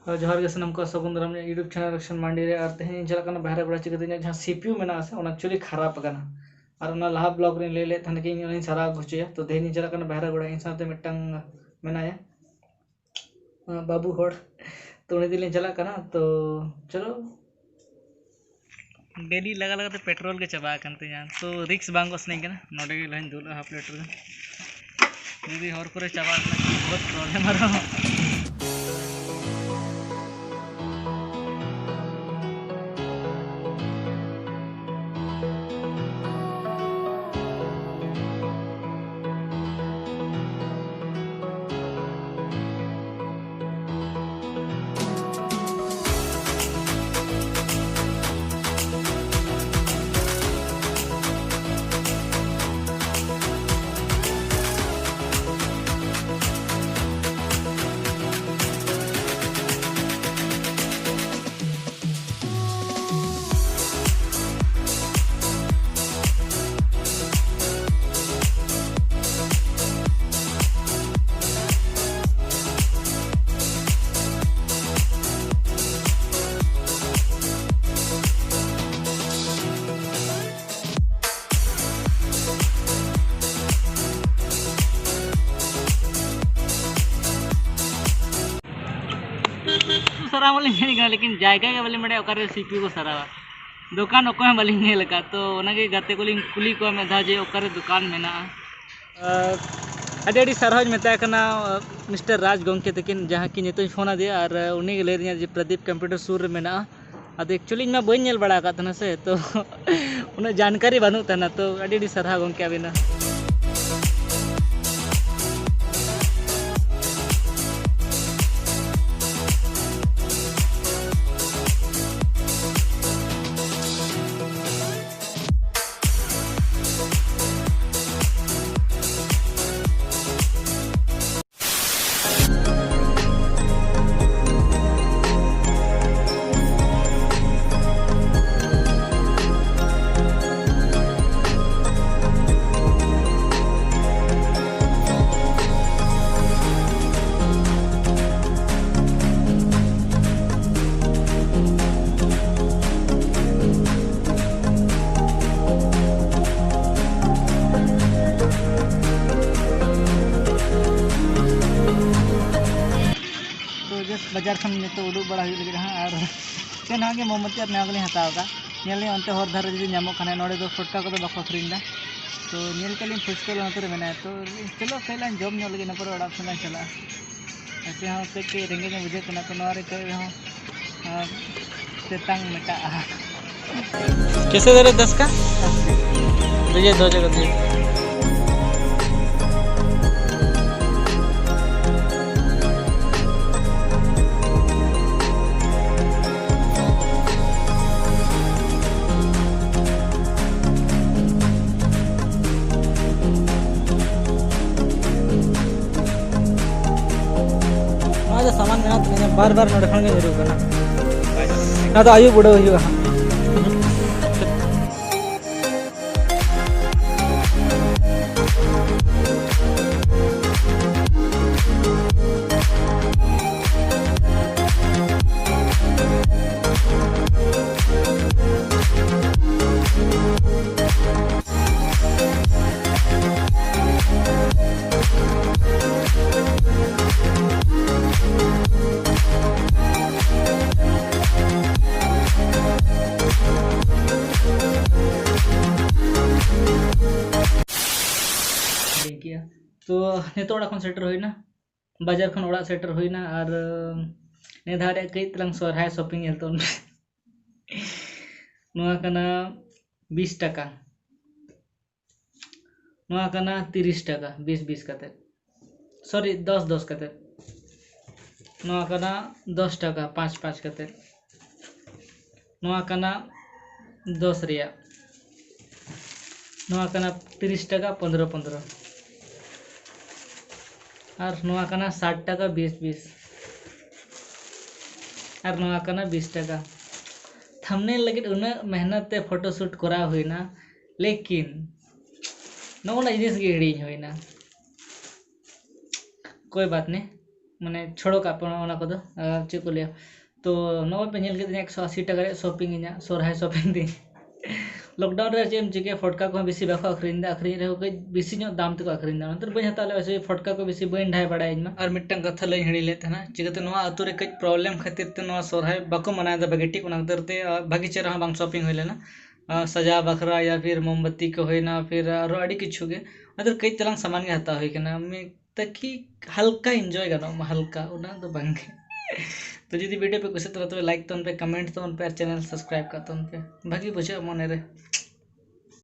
जोहार गे सानाम को सगुन दाराम यूट्यूब चैनल रक्षण मांडी रे और तेहें चला बहरे बड़ा चिकते जहाँ सीपीयू में एक्चुअली खराब और लाहा ब्लॉग रे ले थाने कि इन सारा घुचुया तो तेहें चला बहरे बड़ा इन साथे मिटंग मेनाया बाबू होड़ तो उन्हें दिल चला तो चलो डेली लगा लगा पेट्रोल के चाबा तो रिक्स बांग नहीं कना नोडे के लाइन दुल हाफ लीटर जुदी हर करे चाबा बहुत प्रॉब्लम आ रहा सरा वाली लेकिन जायगा के वाली मेरे ओकर सीपीयू को सरावा दुकान ओको में बाली नेल का तो ओनागे गाते को कुली को में धा जे ओकर दुकान मेना अड़ी अड़ी सरहज मेता कना मिस्टर राज गोंके तकिन जहाँ की नितो फोन आदि और उन्हीं के ले जे प्रदीप कंप्यूटर सूर रे मेना अद एक्चुअली मैं बई नेल बड़ा का से तो उन्हें जानकारी बनू तना तो अड़ी अड़ी सरहा गोंके आबिना बाजार खन नित उडुक बड़ा लगे हाँ और सेन हाँ मोमबत्ती और नया हताव का नेल अंत हर धारे जी नामों नोड़े दो फुटका को बाको अखरीदा तो नेल के फुचका नोते मेना तो चलो कहला जम लगे ना पर ओड़ा सेना चला ऐसे हाँ कई रेंगे बुझे तो नोरे कई तेतांग मेटा कैसे दे रहे 10 का दीजिए 2 जगह दीजिए सामान में बार बार नोड़े खन जरूर ना तो आयु बुढ़ो हुआ तो नितो ओड़ा खन सेटर होइना बाजार खन ओड़ा सेटर होइना और ने धारे कई तलांग सोरहाय शॉपिंग हेल तो नोआ कना 20 टका नोआ कना 30 टका 20 कते सॉरी 10 कते नोआ कना 10 टका 5 कते नोआ कना 10 रिया नोआ कना 30 टका 15 और नोआ कना 60 टका 20 और नोआ कना 20 टका थंबनेल लगे उन मेहनत ते फोटोशूट करा हुईना लेकिन नोना जिनिस गे हिड़ी हुईना कोई बात नहीं माने छोड़ो का चे को लिया तो नवा पे नेल के 180 टाका रे शॉपिंग इना सोरहाय शॉपिंग दी लॉकडाउन रे चेम चिके फटका को बेसी बाको अखरिंदा अखरिन रे कई बेसी नो दाम तक अखरिंदा नंतर बई हताले वैसे फटका को बेसी बई ढाई बड़ा इनमा और मिट्टन कथा लई हिड़ी ले तना चिकते नवा अतु रे कई प्रॉब्लम खातिर ते नवा सोरहाय बाको मनाय दा बगेटिक उना करते भागी चेरा बांग शॉपिंग होइले ना सजा बखरा या फिर मोमबत्ती को होइना फिर आरो अड़ी किछु गे अदर कई तलांग सामान गे हता होई कना मैं ताकि हल्का एंजॉय गानो हल्का उना तो बांगे तो जुदी वीडियो पे कुछ तो लाइक तन पे कमेंट तन पे चैनल सब्सक्राइब कर तन पे भागी बुझे मने रे।